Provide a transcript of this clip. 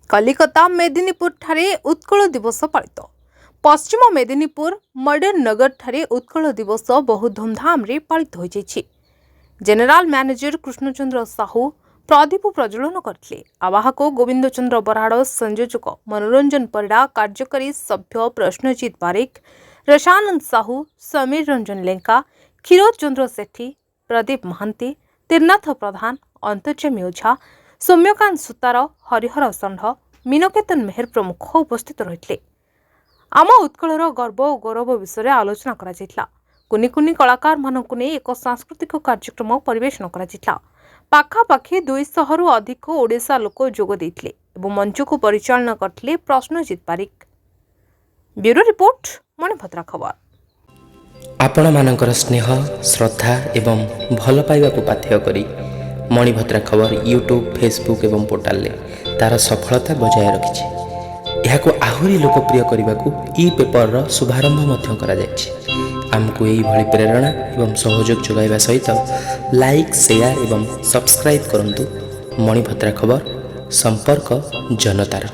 कलिकता मेदिनीपुर ठारे उत्कल दिवस पालित। पश्चिम मेदिनीपुर मॉडर्न नगर ठारे उत्कल दिवस बहु धूमधाम रे पालित हो जाइछि। जेनेराल मैनेजर कृष्णचंद्र साहू प्रदीप प्रज्वलन करथिले। आवाहक गोविंद चंद्र बराड़, संयोजक मनोरंजन परिड़ा, कार्यकारी सभ्य प्रश्नजीत बारिक, रसानंद साहू, समीर रंजन लेंका, क्षीरोद चंद्र सेठी, प्रदीप महांती, तीरनाथ प्रधान, अंतर्जामी ओझा, सौम्यकांत सुतार, हरिहर षंढ, मीनकेतन मेहर प्रमुख उपस्थित रहिथिले। आम उत्कलर गर्व और गौरव विषय आलोचना करा जायतिला। कुनी कुनी कलाकार मानकु नै एक सांस्कृतिक कार्यक्रम परिवेषण करा जायतिला। पाखापाखि 200 रु अधिक ओडिशा लोक जोग दैथिले एवं मंच को परिचालना करथिले प्रश्नजीत बारिक। ब्यूरो रिपोर्ट, मणिभद्रा खबर। आपण मानकर स्नेह, श्रद्धा एवं भल पाइबा को पाथेय करी मणिभद्रा खबर यूट्यूब, फेसबुक एवं पोर्टाल ले तार सफलता बजाय रखिछि। एहाको आहुरी लोकप्रिय करने को ई पेपर रो शुभारंभ मध्य करा जायछि। आमको यही भली प्रेरणा एवं सहयोग जोगाइबा सहित लाइक, शेयर एवं सब्सक्राइब करंतु। मणिभद्रा खबर, संपर्क जनतार।